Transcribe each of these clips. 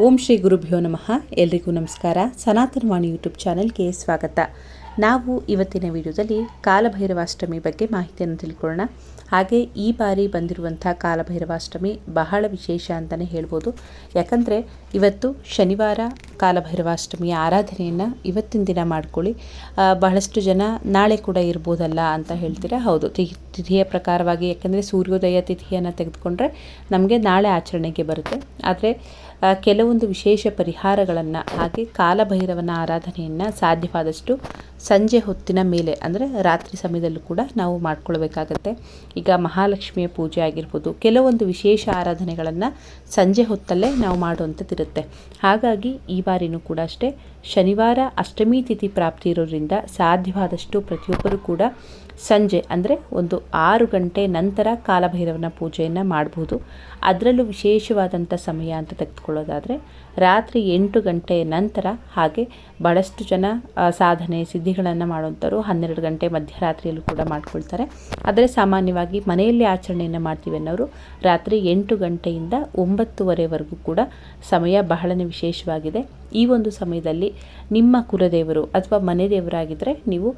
ಓಂ ಶ್ರೀ ಗುರುಭ್ಯೋ ನಮಃ. ಎಲ್ರಿಗೂ ನಮಸ್ಕಾರ. ಸನಾತನವಾಣಿ ಯೂಟ್ಯೂಬ್ ಚಾನೆಲ್ಗೆ ಸ್ವಾಗತ. ನಾವು ಇವತ್ತಿನ ವಿಡಿಯೋದಲ್ಲಿ ಕಾಲಭೈರವಾಷ್ಟಮಿ ಬಗ್ಗೆ ಮಾಹಿತಿಯನ್ನು ತಿಳ್ಕೊಳ್ಳೋಣ. ಹಾಗೆ ಈ ಬಾರಿ ಬಂದಿರುವಂಥ ಕಾಲಭೈರವಾಷ್ಟಮಿ ಬಹಳ ವಿಶೇಷ ಅಂತಲೇ ಹೇಳ್ಬೋದು. ಯಾಕಂದರೆ ಇವತ್ತು ಶನಿವಾರ ಕಾಲಭೈರವಾಷ್ಟಮಿಯ ಆರಾಧನೆಯನ್ನು ಇವತ್ತಿನ ದಿನ ಮಾಡ್ಕೊಳ್ಳಿ. ಬಹಳಷ್ಟು ಜನ ನಾಳೆ ಕೂಡ ಇರ್ಬೋದಲ್ಲ ಅಂತ ಹೇಳ್ತೀರಾ. ಹೌದು, ತಿಥಿಯ ಪ್ರಕಾರವಾಗಿ, ಯಾಕಂದರೆ ಸೂರ್ಯೋದಯ ತಿಥಿಯನ್ನು ತೆಗೆದುಕೊಂಡ್ರೆ ನಮಗೆ ನಾಳೆ ಆಚರಣೆಗೆ ಬರುತ್ತೆ. ಆದರೆ ಕೆಲವೊಂದು ವಿಶೇಷ ಪರಿಹಾರಗಳನ್ನು ಹಾಗೆ ಕಾಲಭೈರವನ ಆರಾಧನೆಯನ್ನು ಸಾಧ್ಯವಾದಷ್ಟು ಸಂಜೆ ಹೊತ್ತಿನ ಮೇಲೆ, ಅಂದರೆ ರಾತ್ರಿ ಸಮಯದಲ್ಲೂ ಕೂಡ ನಾವು ಮಾಡ್ಕೊಳ್ಬೇಕಾಗತ್ತೆ. ಈಗ ಮಹಾಲಕ್ಷ್ಮಿಯ ಪೂಜೆ ಆಗಿರ್ಬೋದು, ಕೆಲವೊಂದು ವಿಶೇಷ ಆರಾಧನೆಗಳನ್ನು ಸಂಜೆ ಹೊತ್ತಲ್ಲೇ ನಾವು ಮಾಡುವಂಥದ್ದಿರುತ್ತೆ. ಹಾಗಾಗಿ ಈ ಬಾರಿನೂ ಕೂಡ ಅಷ್ಟೇ ಶನಿವಾರ ಅಷ್ಟಮಿ ತಿಥಿ ಪ್ರಾಪ್ತಿ ಇರೋದ್ರಿಂದ ಸಾಧ್ಯವಾದಷ್ಟು ಪ್ರತಿಯೊಬ್ಬರೂ ಕೂಡ ಸಂಜೆ ಅಂದರೆ ಒಂದು 6 ಗಂಟೆ ನಂತರ ಕಾಲಭೈರವನ ಪೂಜೆಯನ್ನು ಮಾಡಬಹುದು. ಅದರಲ್ಲೂ ವಿಶೇಷವಾದಂಥ ಸಮಯ ಅಂತ ತೆಗೆದುಕೊಳ್ಳೋದಾದರೆ ರಾತ್ರಿ 8 ಗಂಟೆ ನಂತರ. ಹಾಗೆ ಭಾಳಷ್ಟು ಜನ ಸಾಧನೆ ಸಿದ್ಧಿಗಳನ್ನು ಮಾಡುವಂಥವ್ರು 12 ಗಂಟೆ ಮಧ್ಯರಾತ್ರಿಯಲ್ಲೂ ಕೂಡ ಮಾಡ್ಕೊಳ್ತಾರೆ. ಆದರೆ ಸಾಮಾನ್ಯವಾಗಿ ಮನೆಯಲ್ಲಿ ಆಚರಣೆಯನ್ನು ಮಾಡ್ತೀವಿ ಅನ್ನೋರು ರಾತ್ರಿ 8 ಗಂಟೆಯಿಂದ 9:30ವರೆಗೂ ಕೂಡ ಸಮಯ ಬಹಳನೇ ವಿಶೇಷವಾಗಿದೆ. ಈ ಒಂದು ಸಮಯದಲ್ಲಿ ನಿಮ್ಮ ಕುಲದೇವರು ಅಥವಾ ಮನೆ ದೇವರಾಗಿದ್ದರೆ ನೀವು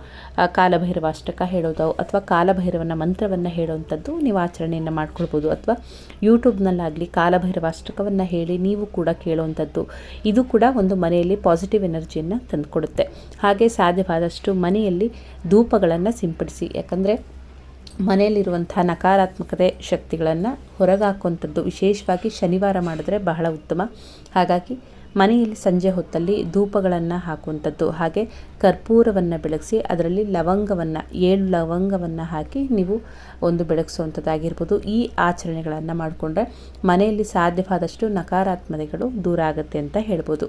ಕಾಲಭೈರವಾಷ್ಟಕ ಹೇಳೋದು ಅಥವಾ ಕಾಲಭೈರವನ ಮಂತ್ರವನ್ನು ಹೇಳುವಂಥದ್ದು ನೀವು ಆಚರಣೆಯನ್ನು ಮಾಡ್ಕೊಳ್ಬೋದು. ಅಥವಾ ಯೂಟ್ಯೂಬ್ನಲ್ಲಾಗಲಿ ಕಾಲಭೈರವಾಷ್ಟಕವನ್ನು ಹೇಳಿ ನೀವು ಕೂಡ ಕೇಳುವಂಥದ್ದು, ಇದು ಕೂಡ ಒಂದು ಮನೆಯಲ್ಲಿ ಪಾಸಿಟಿವ್ ಎನರ್ಜಿಯನ್ನು ತಂದುಕೊಡುತ್ತೆ. ಹಾಗೆ ಸಾಧ್ಯವಾದಷ್ಟು ಮನೆಯಲ್ಲಿ ಧೂಪಗಳನ್ನು ಸಿಂಪಡಿಸಿ. ಯಾಕಂದರೆ ಮನೆಯಲ್ಲಿರುವಂಥ ನಕಾರಾತ್ಮಕತೆ ಶಕ್ತಿಗಳನ್ನು ಹೊರಗೆ ಹಾಕುವಂಥದ್ದು ವಿಶೇಷವಾಗಿ ಶನಿವಾರ ಮಾಡಿದ್ರೆ ಬಹಳ ಉತ್ತಮ. ಹಾಗಾಗಿ ಮನೆಯಲ್ಲಿ ಸಂಜೆ ಹೊತ್ತಲ್ಲಿ ಧೂಪಗಳನ್ನು ಹಾಕುವಂಥದ್ದು, ಹಾಗೆ ಕರ್ಪೂರವನ್ನು ಬೆಳಗಿಸಿ ಅದರಲ್ಲಿ 7 ಲವಂಗವನ್ನು ಹಾಕಿ ನೀವು ಒಂದು ಬೆಳಗಿಸುವಂಥದ್ದಾಗಿರ್ಬೋದು. ಈ ಆಚರಣೆಗಳನ್ನು ಮಾಡಿಕೊಂಡ್ರೆ ಮನೆಯಲ್ಲಿ ಸಾಧ್ಯವಾದಷ್ಟು ನಕಾರಾತ್ಮಕತೆಗಳು ದೂರ ಆಗುತ್ತೆ ಅಂತ ಹೇಳ್ಬೋದು.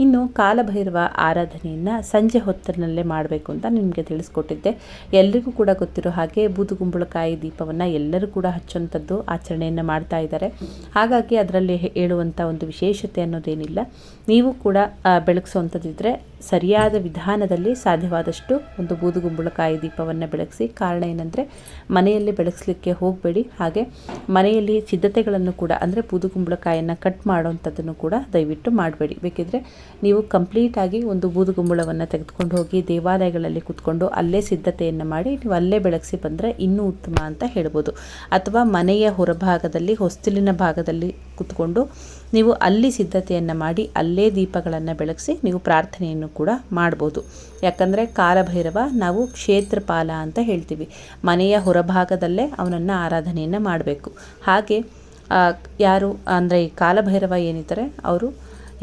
ಇನ್ನು ಕಾಲಭೈರವ ಆರಾಧನೆಯನ್ನು ಸಂಜೆ ಹೊತ್ತಿನಲ್ಲೇ ಮಾಡಬೇಕು ಅಂತ ನಿಮಗೆ ತಿಳಿಸ್ಕೊಟ್ಟಿದ್ದೆ. ಎಲ್ರಿಗೂ ಕೂಡ ಗೊತ್ತಿರೋ ಹಾಗೆ ಬೂದುಗುಂಬಳಕಾಯಿ ದೀಪವನ್ನು ಎಲ್ಲರೂ ಕೂಡ ಹಚ್ಚುವಂಥದ್ದು ಆಚರಣೆಯನ್ನು ಮಾಡ್ತಾ ಇದ್ದಾರೆ. ಹಾಗಾಗಿ ಅದರಲ್ಲಿ ಹೇಳುವಂಥ ಒಂದು ವಿಶೇಷತೆ ಅನ್ನೋದೇನಿಲ್ಲ. ನೀವು ಕೂಡ ಬೆಳಗಿಸುವಂಥದ್ದಿದ್ದರೆ ಸರಿಯಾದ ವಿಧಾನದಲ್ಲಿ ಸಾಧ್ಯವಾದಷ್ಟು ಒಂದು ಬೂದುಗುಂಬಳಕಾಯಿ ದೀಪವನ್ನು ಬೆಳಗಿಸಿ. ಕಾರಣ ಏನಂದರೆ ಮನೆಯಲ್ಲಿ ಬೆಳಗಿಸ್ಲಿಕ್ಕೆ ಹೋಗಬೇಡಿ. ಹಾಗೆ ಮನೆಯಲ್ಲಿ ಸಿದ್ಧತೆಗಳನ್ನು ಕೂಡ, ಅಂದರೆ ಬೂದುಗುಂಬಳಕಾಯಿಯನ್ನು ಕಟ್ ಮಾಡೋವಂಥದ್ದನ್ನು ಕೂಡ ದಯವಿಟ್ಟು ಮಾಡಬೇಡಿ. ಬೇಕಿದ್ರೆ ನೀವು ಕಂಪ್ಲೀಟಾಗಿ ಒಂದು ಬೂದುಗುಂಬಳವನ್ನು ತೆಗೆದುಕೊಂಡು ಹೋಗಿ ದೇವಾಲಯಗಳಲ್ಲಿ ಕೂತ್ಕೊಂಡು ಅಲ್ಲೇ ಸಿದ್ಧತೆಯನ್ನು ಮಾಡಿ ನೀವು ಅಲ್ಲೇ ಬೆಳಗಿಸಿ ಬಂದರೆ ಇನ್ನೂ ಉತ್ತಮ ಅಂತ ಹೇಳ್ಬೋದು. ಅಥವಾ ಮನೆಯ ಹೊರಭಾಗದಲ್ಲಿ ಹೊಸ್ತಿಲಿನ ಭಾಗದಲ್ಲಿ ಕೂತ್ಕೊಂಡು ನೀವು ಅಲ್ಲಿ ಸಿದ್ಧತೆಯನ್ನು ಮಾಡಿ ಅಲ್ಲೇ ದೀಪಗಳನ್ನು ಬೆಳಗಿಸಿ ನೀವು ಪ್ರಾರ್ಥನೆಯನ್ನು ಕೂಡ ಮಾಡ್ಬೋದು. ಯಾಕಂದರೆ ಕಾಲಭೈರವ ನಾವು ಕ್ಷೇತ್ರಪಾಲ ಅಂತ ಹೇಳ್ತೀವಿ. ಮನೆಯ ಹೊರಭಾಗದಲ್ಲೇ ಅವನನ್ನು ಆರಾಧನೆಯನ್ನು ಮಾಡಬೇಕು. ಹಾಗೆ ಯಾರು ಅಂದರೆ ಈ ಕಾಲಭೈರವ ಏನಿದ್ದಾರೆ ಅವರು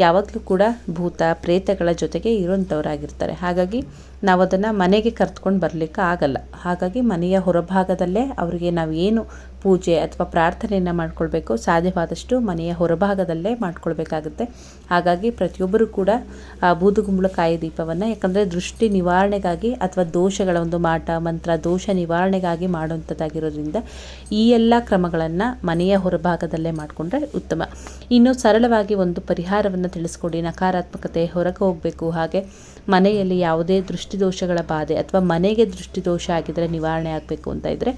ಯಾವಾಗಲೂ ಕೂಡ ಭೂತ ಪ್ರೇತಗಳ ಜೊತೆಗೆ ಇರುವಂಥವರಾಗಿರ್ತಾರೆ. ಹಾಗಾಗಿ ನಾವು ಅದನ್ನು ಮನೆಗೆ ಕರೆದುಕೊಂಡು ಬರಲಿಕ್ಕೆ ಆಗಲ್ಲ. ಹಾಗಾಗಿ ಮನೆಯ ಹೊರಭಾಗದಲ್ಲೇ ಅವರಿಗೆ ನಾವು ಏನು ಪೂಜೆ ಅಥವಾ ಪ್ರಾರ್ಥನೆಯನ್ನು ಮಾಡ್ಕೊಳ್ಬೇಕು ಸಾಧ್ಯವಾದಷ್ಟು ಮನೆಯ ಹೊರಭಾಗದಲ್ಲೇ ಮಾಡ್ಕೊಳ್ಬೇಕಾಗುತ್ತೆ. ಹಾಗಾಗಿ ಪ್ರತಿಯೊಬ್ಬರೂ ಕೂಡ ಬೂದುಗುಂಬಳಕಾಯಿ ದೀಪವನ್ನು, ಯಾಕಂದರೆ ದೃಷ್ಟಿ ನಿವಾರಣೆಗಾಗಿ ಅಥವಾ ದೋಷಗಳ ಒಂದು ಮಾಟ ಮಂತ್ರ ದೋಷ ನಿವಾರಣೆಗಾಗಿ ಮಾಡುವಂಥದ್ದಾಗಿರೋದ್ರಿಂದ ಈ ಎಲ್ಲ ಕ್ರಮಗಳನ್ನು ಮನೆಯ ಹೊರಭಾಗದಲ್ಲೇ ಮಾಡಿಕೊಂಡ್ರೆ ಉತ್ತಮ. ಇನ್ನು ಸರಳವಾಗಿ ಒಂದು ಪರಿಹಾರವನ್ನು ತಿಳಿಸ್ಕೊಡಿ. ನಕಾರಾತ್ಮಕತೆ ಹೊರಗೆ ಹೋಗಬೇಕು, ಹಾಗೆ ಮನೆಯಲ್ಲಿ ಯಾವುದೇ ದೃಷ್ಟಿದೋಷಗಳ ಬಾಧೆ ಅಥವಾ ಮನೆಗೆ ದೃಷ್ಟಿದೋಷ ಆಗಿದ್ದರೆ ನಿವಾರಣೆ ಆಗಬೇಕು ಅಂತ ಇದ್ದರೆ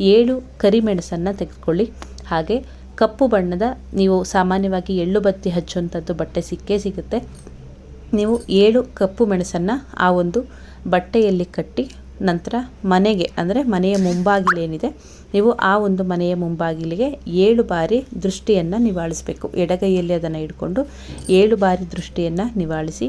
7 ಕರಿಮೆಣಸನ್ನು ತೆಗೆದುಕೊಳ್ಳಿ. ಹಾಗೆ ಕಪ್ಪು ಬಣ್ಣದ, ನೀವು ಸಾಮಾನ್ಯವಾಗಿ ಎಳ್ಳು ಬತ್ತಿ ಹಚ್ಚುವಂಥದ್ದು ಬಟ್ಟೆ ಸಿಕ್ಕೇ ಸಿಗುತ್ತೆ. ನೀವು 7 ಕಪ್ಪು ಮೆಣಸನ್ನು ಆ ಒಂದು ಬಟ್ಟೆಯಲ್ಲಿ ಕಟ್ಟಿ ನಂತರ ಮನೆಗೆ, ಅಂದರೆ ಮನೆಯ ಮುಂಬಾಗಿಲೇನಿದೆ ನೀವು ಆ ಒಂದು ಮನೆಯ ಮುಂಬಾಗಿಲಿಗೆ 7 ಬಾರಿ ದೃಷ್ಟಿಯನ್ನು ನಿವಾಳಿಸಬೇಕು. ಎಡಗೈಯಲ್ಲಿ ಅದನ್ನು ಹಿಡ್ಕೊಂಡು 7 ಬಾರಿ ದೃಷ್ಟಿಯನ್ನು ನಿವಾಳಿಸಿ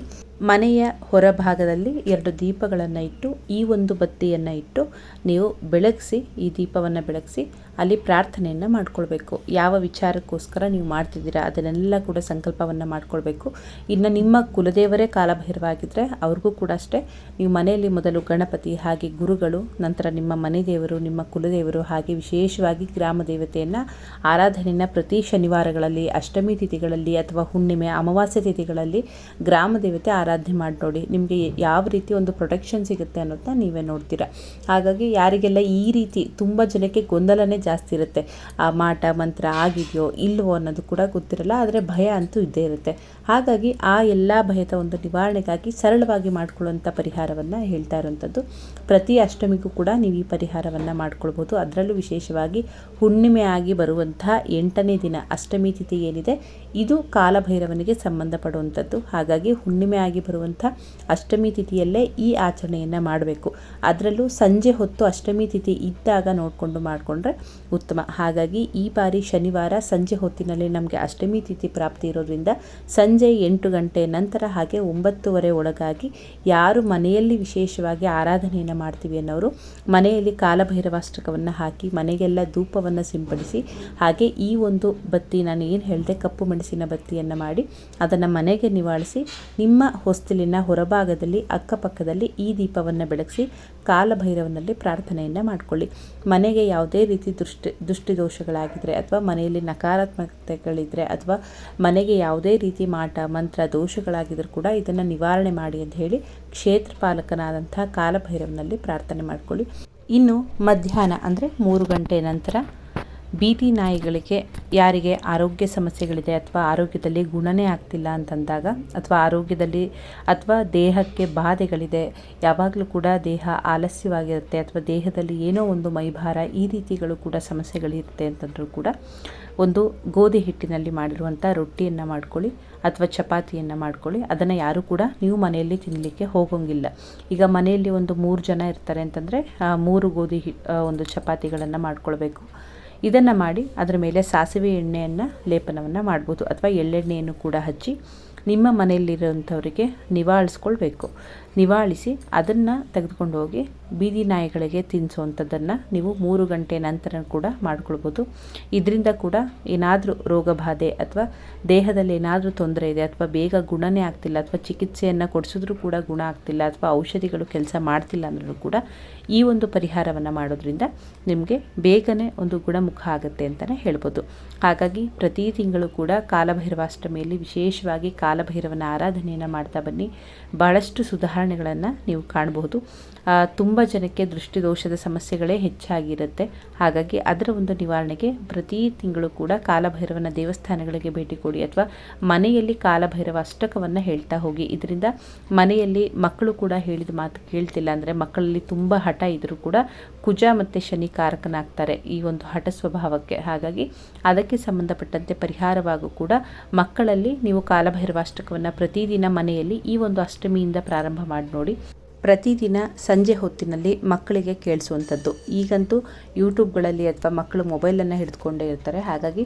ಮನೆಯ ಹೊರಭಾಗದಲ್ಲಿ 2 ದೀಪಗಳನ್ನು ಇಟ್ಟು ಈ ಒಂದು ಬತ್ತಿಯನ್ನು ಇಟ್ಟು ನೀವು ಬೆಳಗಿಸಿ, ಈ ದೀಪವನ್ನು ಬೆಳಗಿಸಿ ಅಲ್ಲಿ ಪ್ರಾರ್ಥನೆಯನ್ನು ಮಾಡ್ಕೊಳ್ಬೇಕು. ಯಾವ ವಿಚಾರಕ್ಕೋಸ್ಕರ ನೀವು ಮಾಡ್ತಿದ್ದೀರಾ ಅದನ್ನೆಲ್ಲ ಕೂಡ ಸಂಕಲ್ಪವನ್ನು ಮಾಡ್ಕೊಳ್ಬೇಕು. ಇನ್ನು ನಿಮ್ಮ ಕುಲದೇವರೇ ಕಾಲಭೈರವ ಆಗಿದ್ದರೆ ಅವ್ರಿಗೂ ಕೂಡ ಅಷ್ಟೇ ನೀವು ಮನೆಯಲ್ಲಿ ಮೊದಲು ಗಣಪತಿ, ಹಾಗೆ ಗುರುಗಳು, ನಂತರ ನಿಮ್ಮ ಮನೆ ದೇವರು, ನಿಮ್ಮ ಕುಲದೇವರು, ಹಾಗೆ ವಿಶೇಷವಾಗಿ ಗ್ರಾಮ ದೇವತೆಯನ್ನು ಆರಾಧನೆಯನ್ನು ಪ್ರತಿ ಶನಿವಾರಗಳಲ್ಲಿ, ಅಷ್ಟಮಿ ತಿಥಿಗಳಲ್ಲಿ ಅಥವಾ ಹುಣ್ಣಿಮೆ ಅಮಾವಾಸ್ಯೆ ತಿಥಿಗಳಲ್ಲಿ ಗ್ರಾಮ ದೇವತೆ ಆರಾಧನೆ ಆರಾಧನೆ ಮಾಡಿ ನೋಡಿ, ನಿಮಗೆ ಯಾವ ರೀತಿ ಒಂದು ಪ್ರೊಟೆಕ್ಷನ್ ಸಿಗುತ್ತೆ ಅನ್ನೋದನ್ನ ನೀವೇ ನೋಡ್ತೀರಾ. ಹಾಗಾಗಿ ಯಾರಿಗೆಲ್ಲ ಈ ರೀತಿ ತುಂಬ ಜನಕ್ಕೆ ಗೊಂದಲನೇ ಜಾಸ್ತಿ ಇರುತ್ತೆ, ಆ ಮಾಟ ಮಂತ್ರ ಆಗಿದೆಯೋ ಇಲ್ವೋ ಅನ್ನೋದು ಕೂಡ ಗೊತ್ತಿರಲ್ಲ, ಆದರೆ ಭಯ ಅಂತೂ ಇದ್ದೇ ಇರುತ್ತೆ. ಹಾಗಾಗಿ ಆ ಎಲ್ಲ ಭಯದ ಒಂದು ನಿವಾರಣೆಗಾಗಿ ಸರಳವಾಗಿ ಮಾಡ್ಕೊಳ್ಳುವಂಥ ಪರಿಹಾರವನ್ನು ಹೇಳ್ತಾ ಇರುವಂಥದ್ದು. ಪ್ರತಿ ಅಷ್ಟಮಿಗೂ ಕೂಡ ನೀವು ಈ ಪರಿಹಾರವನ್ನು ಮಾಡ್ಕೊಳ್ಬೋದು. ಅದರಲ್ಲೂ ವಿಶೇಷವಾಗಿ ಹುಣ್ಣಿಮೆ ಆಗಿ ಬರುವಂತಹ 8ನೇ ದಿನ ಅಷ್ಟಮಿ ತಿಥಿ ಏನಿದೆ, ಇದು ಕಾಲಭೈರವನಿಗೆ ಸಂಬಂಧಪಡುವಂಥದ್ದು. ಹಾಗಾಗಿ ಹುಣ್ಣಿಮೆ ಆಗಿ ಬರುವಂಥ ಅಷ್ಟಮಿ ತಿಥಿಯಲ್ಲೇ ಈ ಆಚರಣೆಯನ್ನು ಮಾಡಬೇಕು. ಅದರಲ್ಲೂ ಸಂಜೆ ಹೊತ್ತು ಅಷ್ಟಮಿ ತಿಥಿ ಇದ್ದಾಗ ನೋಡಿಕೊಂಡು ಮಾಡಿಕೊಂಡ್ರೆ ಉತ್ತಮ. ಹಾಗಾಗಿ ಈ ಬಾರಿ ಶನಿವಾರ ಸಂಜೆ ಹೊತ್ತಿನಲ್ಲಿ ನಮಗೆ ಅಷ್ಟಮಿ ತಿಥಿ ಪ್ರಾಪ್ತಿ ಇರೋದ್ರಿಂದ ಸಂಜೆ 8 ಗಂಟೆ ನಂತರ ಹಾಗೆ 9:30 ಒಳಗಾಗಿ ಯಾರು ಮನೆಯಲ್ಲಿ ವಿಶೇಷವಾಗಿ ಆರಾಧನೆಯನ್ನು ಮಾಡ್ತೀವಿ ಅನ್ನೋರು ಮನೆಯಲ್ಲಿ ಕಾಲಭೈರವಾಷ್ಟಕವನ್ನು ಹಾಕಿ ಮನೆಗೆಲ್ಲ ಧೂಪವನ್ನು ಸಿಂಪಡಿಸಿ, ಹಾಗೆ ಈ ಒಂದು ಬತ್ತಿ ನಾನು ಏನು ಹೇಳಿದೆ ಕಪ್ಪು ಮೆಣಸಿನ ಬತ್ತಿಯನ್ನು ಮಾಡಿ ಅದನ್ನು ಮನೆಗೆ ನಿವಾಳಿಸಿ ನಿಮ್ಮ ಹೊಸ್ತಿಲಿನ ಹೊರಭಾಗದಲ್ಲಿ ಅಕ್ಕಪಕ್ಕದಲ್ಲಿ ಈ ದೀಪವನ್ನು ಬೆಳಗಿಸಿ ಕಾಲಭೈರವನಲ್ಲಿ ಪ್ರಾರ್ಥನೆಯನ್ನು ಮಾಡಿಕೊಳ್ಳಿ. ಮನೆಗೆ ಯಾವುದೇ ರೀತಿ ದೃಷ್ಟಿದೋಷಗಳಾಗಿದ್ದರೆ ಅಥವಾ ಮನೆಯಲ್ಲಿ ನಕಾರಾತ್ಮಕತೆಗಳಿದ್ದರೆ ಅಥವಾ ಮನೆಗೆ ಯಾವುದೇ ರೀತಿ ಮಾಟ ಮಂತ್ರ ದೋಷಗಳಾಗಿದ್ದರೂ ಕೂಡ ಇದನ್ನು ನಿವಾರಣೆ ಮಾಡಿ ಅಂತ ಹೇಳಿ ಕ್ಷೇತ್ರ ಪಾಲಕನಾದಂಥ ಕಾಲಭೈರವನಲ್ಲಿ ಪ್ರಾರ್ಥನೆ ಮಾಡಿಕೊಳ್ಳಿ. ಇನ್ನು ಮಧ್ಯಾಹ್ನ ಅಂದರೆ 3 ಗಂಟೆ ನಂತರ ಬೀದಿ ನಾಯಿಗಳಿಗೆ ಯಾರಿಗೆ ಆರೋಗ್ಯ ಸಮಸ್ಯೆಗಳಿದೆ ಅಥವಾ ಆರೋಗ್ಯದಲ್ಲಿ ಗುಣನೇ ಆಗ್ತಿಲ್ಲ ಅಂತಂದಾಗ ಅಥವಾ ಆರೋಗ್ಯದಲ್ಲಿ ಅಥವಾ ದೇಹಕ್ಕೆ ಬಾಧೆಗಳಿದೆ, ಯಾವಾಗಲೂ ಕೂಡ ದೇಹ ಆಲಸ್ಯವಾಗಿರುತ್ತೆ ಅಥವಾ ದೇಹದಲ್ಲಿ ಏನೋ ಒಂದು ಮೈಭಾರ ಈ ರೀತಿಗಳು ಕೂಡ ಸಮಸ್ಯೆಗಳಿರುತ್ತೆ ಅಂತಂದರೂ ಕೂಡ ಒಂದು ಗೋಧಿ ಹಿಟ್ಟಿನಲ್ಲಿ ಮಾಡಿರುವಂಥ ರೊಟ್ಟಿಯನ್ನು ಮಾಡ್ಕೊಳ್ಳಿ ಅಥವಾ ಚಪಾತಿಯನ್ನು ಮಾಡ್ಕೊಳ್ಳಿ. ಅದನ್ನು ಯಾರೂ ಕೂಡ ನೀವು ಮನೆಯಲ್ಲಿ ತಿನ್ನಲಿಕ್ಕೆ ಹೋಗೋಂಗಿಲ್ಲ. ಈಗ ಮನೆಯಲ್ಲಿ ಒಂದು 3 ಜನ ಇರ್ತಾರೆ ಅಂತಂದರೆ 3 ಗೋಧಿ ಒಂದು ಚಪಾತಿಗಳನ್ನು ಮಾಡ್ಕೊಳ್ಬೇಕು. ಇದನ್ನು ಮಾಡಿ ಅದರ ಮೇಲೆ ಸಾಸಿವೆ ಎಣ್ಣೆಯನ್ನು ಲೇಪನವನ್ನು ಮಾಡ್ಬೋದು ಅಥವಾ ಎಳ್ಳೆಣ್ಣೆಯನ್ನು ಕೂಡ ಹಚ್ಚಿ ನಿಮ್ಮ ಮನೆಯಲ್ಲಿರೋಂಥವರಿಗೆ ನಿವಾಳಿಸ್ಕೊಳ್ಬೇಕು. ನಿವಾಳಿಸಿ ಅದನ್ನು ತೆಗೆದುಕೊಂಡು ಹೋಗಿ ಬೀದಿ ನಾಯಿಗಳಿಗೆ ತಿನ್ನಿಸುವಂಥದ್ದನ್ನು ನೀವು 3 ಗಂಟೆ ನಂತರ ಕೂಡ ಮಾಡ್ಕೊಳ್ಬೋದು. ಇದರಿಂದ ಕೂಡ ಏನಾದರೂ ರೋಗ ಬಾಧೆ ಅಥವಾ ದೇಹದಲ್ಲಿ ಏನಾದರೂ ತೊಂದರೆ ಇದೆ ಅಥವಾ ಬೇಗ ಗುಣನೇ ಆಗ್ತಿಲ್ಲ ಅಥವಾ ಚಿಕಿತ್ಸೆಯನ್ನು ಕೊಡಿಸಿದ್ರೂ ಕೂಡ ಗುಣ ಆಗ್ತಿಲ್ಲ ಅಥವಾ ಔಷಧಿಗಳು ಕೆಲಸ ಮಾಡ್ತಿಲ್ಲ ಅಂದ್ರೂ ಕೂಡ ಈ ಒಂದು ಪರಿಹಾರವನ್ನು ಮಾಡೋದ್ರಿಂದ ನಿಮಗೆ ಬೇಗನೆ ಒಂದು ಗುಣಮುಖ ಆಗುತ್ತೆ ಅಂತಲೇ ಹೇಳ್ಬೋದು. ಹಾಗಾಗಿ ಪ್ರತಿ ತಿಂಗಳು ಕೂಡ ಕಾಲಭೈರವಾಷ್ಟಮಿಯಲ್ಲಿ ವಿಶೇಷವಾಗಿ ಕಾಲಭೈರವನ ಆರಾಧನೆಯನ್ನು ಮಾಡ್ತಾ ಬನ್ನಿ. ಬಹಳಷ್ಟು ಸುಧಾರಣೆಗಳನ್ನು ನೀವು ಕಾಣಬಹುದು. ತುಂಬ ಜನಕ್ಕೆ ದೃಷ್ಟಿದೋಷದ ಸಮಸ್ಯೆಗಳೇ ಹೆಚ್ಚಾಗಿರುತ್ತೆ. ಹಾಗಾಗಿ ಅದರ ಒಂದು ನಿವಾರಣೆಗೆ ಪ್ರತಿ ತಿಂಗಳು ಕೂಡ ಕಾಲಭೈರವನ ದೇವಸ್ಥಾನಗಳಿಗೆ ಭೇಟಿ ಕೊಡಿ ಅಥವಾ ಮನೆಯಲ್ಲಿ ಕಾಲಭೈರವ ಅಷ್ಟಕವನ್ನು ಹೇಳ್ತಾ ಹೋಗಿ. ಇದರಿಂದ ಮನೆಯಲ್ಲಿ ಮಕ್ಕಳು ಕೂಡ ಹೇಳಿದ ಮಾತು ಕೇಳ್ತಿಲ್ಲ ಅಂದರೆ ಮಕ್ಕಳಲ್ಲಿ ತುಂಬ ಹಠ ಇದ್ದರೂ ಕೂಡ ಕುಜ ಮತ್ತು ಶನಿ ಕಾರಕನಾಗ್ತಾರೆ ಈ ಒಂದು ಹಠ ಸ್ವಭಾವಕ್ಕೆ. ಹಾಗಾಗಿ ಅದಕ್ಕೆ ಸಂಬಂಧಪಟ್ಟಂತೆ ಪರಿಹಾರವಾಗೂ ಕೂಡ ಮಕ್ಕಳಲ್ಲಿ ನೀವು ಕಾಲಭೈರವಾಷ್ಟಕವನ್ನು ಪ್ರತಿದಿನ ಮನೆಯಲ್ಲಿ ಈ ಒಂದು ಅಷ್ಟಮಿಯಿಂದ ಪ್ರಾರಂಭ ಮಾಡಿ ನೋಡಿ. ಪ್ರತಿದಿನ ಸಂಜೆ ಹೊತ್ತಿನಲ್ಲಿ ಮಕ್ಕಳಿಗೆ ಕೇಳಿಸುವಂಥದ್ದು. ಈಗಂತೂ ಯೂಟ್ಯೂಬ್ಗಳಲ್ಲಿ ಅಥವಾ ಮಕ್ಕಳು ಮೊಬೈಲನ್ನು ಹಿಡಿದುಕೊಂಡೇ ಇರ್ತಾರೆ. ಹಾಗಾಗಿ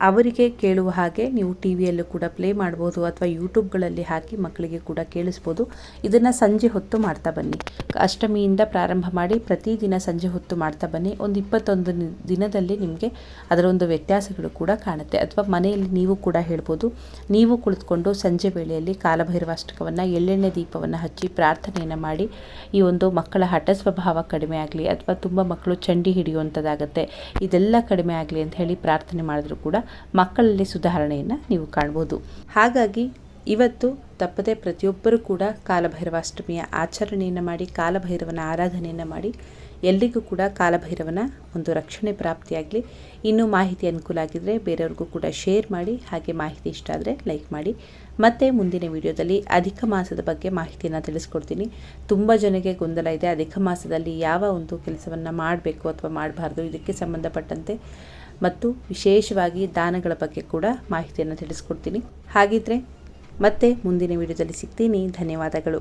ಅವರಿಗೆ ಕೇಳುವ ಹಾಗೆ ನೀವು ಟಿ ವಿಯಲ್ಲೂ ಕೂಡ ಪ್ಲೇ ಮಾಡ್ಬೋದು ಅಥವಾ ಯೂಟ್ಯೂಬ್ಗಳಲ್ಲಿ ಹಾಕಿ ಮಕ್ಕಳಿಗೆ ಕೂಡ ಕೇಳಿಸ್ಬೋದು. ಇದನ್ನು ಸಂಜೆ ಹೊತ್ತು ಮಾಡ್ತಾ ಬನ್ನಿ. ಅಷ್ಟಮಿಯಿಂದ ಪ್ರಾರಂಭ ಮಾಡಿ ಪ್ರತಿದಿನ ಸಂಜೆ ಹೊತ್ತು ಮಾಡ್ತಾ ಬನ್ನಿ. ಒಂದು 21 ದಿನದಲ್ಲಿ ನಿಮಗೆ ಅದರ ಒಂದು ವ್ಯತ್ಯಾಸಗಳು ಕೂಡ ಕಾಣುತ್ತೆ. ಅಥವಾ ಮನೆಯಲ್ಲಿ ನೀವು ಕೂಡ ಹೇಳ್ಬೋದು, ನೀವು ಕುಳಿತುಕೊಂಡು ಸಂಜೆ ವೇಳೆಯಲ್ಲಿ ಕಾಲಭೈರವಾಷ್ಟಕವನ್ನು ಎಳ್ಳೆಣ್ಣೆ ದೀಪವನ್ನು ಹಚ್ಚಿ ಪ್ರಾರ್ಥನೆಯನ್ನು ಮಾಡಿ ಈ ಒಂದು ಮಕ್ಕಳ ಹಠ ಸ್ವಭಾವ ಕಡಿಮೆ ಆಗಲಿ ಅಥವಾ ತುಂಬ ಮಕ್ಕಳು ಚಂಡಿ ಹಿಡಿಯುವಂಥದ್ದಾಗತ್ತೆ, ಇದೆಲ್ಲ ಕಡಿಮೆ ಆಗಲಿ ಅಂತ ಹೇಳಿ ಪ್ರಾರ್ಥನೆ ಮಾಡಿದ್ರು ಕೂಡ ಮಕ್ಕಳಲ್ಲಿ ಸುಧಾರಣೆಯನ್ನು ನೀವು ಕಾಣ್ಬೋದು. ಹಾಗಾಗಿ ಇವತ್ತು ತಪ್ಪದೆ ಪ್ರತಿಯೊಬ್ಬರೂ ಕೂಡ ಕಾಲಭೈರವಾಷ್ಟಮಿಯ ಆಚರಣೆಯನ್ನು ಮಾಡಿ ಕಾಲಭೈರವನ ಆರಾಧನೆಯನ್ನು ಮಾಡಿ ಎಲ್ರಿಗೂ ಕೂಡ ಕಾಲಭೈರವನ ಒಂದು ರಕ್ಷಣೆ ಪ್ರಾಪ್ತಿಯಾಗಲಿ. ಇನ್ನೂ ಮಾಹಿತಿ ಅನುಕೂಲ ಆಗಿದ್ದರೆ ಬೇರೆಯವ್ರಿಗೂ ಕೂಡ ಶೇರ್ ಮಾಡಿ. ಹಾಗೆ ಮಾಹಿತಿ ಇಷ್ಟ ಆದರೆ ಲೈಕ್ ಮಾಡಿ. ಮತ್ತು ಮುಂದಿನ ವಿಡಿಯೋದಲ್ಲಿ ಅಧಿಕ ಮಾಸದ ಬಗ್ಗೆ ಮಾಹಿತಿಯನ್ನು ತಿಳಿಸ್ಕೊಡ್ತೀನಿ. ತುಂಬ ಜನಕ್ಕೆ ಗೊಂದಲ ಇದೆ, ಅಧಿಕ ಮಾಸದಲ್ಲಿ ಯಾವ ಒಂದು ಕೆಲಸವನ್ನು ಮಾಡಬೇಕು ಅಥವಾ ಮಾಡಬಾರ್ದು, ಇದಕ್ಕೆ ಸಂಬಂಧಪಟ್ಟಂತೆ ಮತ್ತು ವಿಶೇಷವಾಗಿ ದಾನಗಳ ಬಗ್ಗೆ ಕೂಡ ಮಾಹಿತಿಯನ್ನು ತಿಳಿಸ್ಕೊಡ್ತೀನಿ. ಹಾಗಿದ್ರೆ ಮತ್ತೆ ಮುಂದಿನ ವಿಡಿಯೋದಲ್ಲಿ ಸಿಗ್ತೀನಿ. ಧನ್ಯವಾದಗಳು.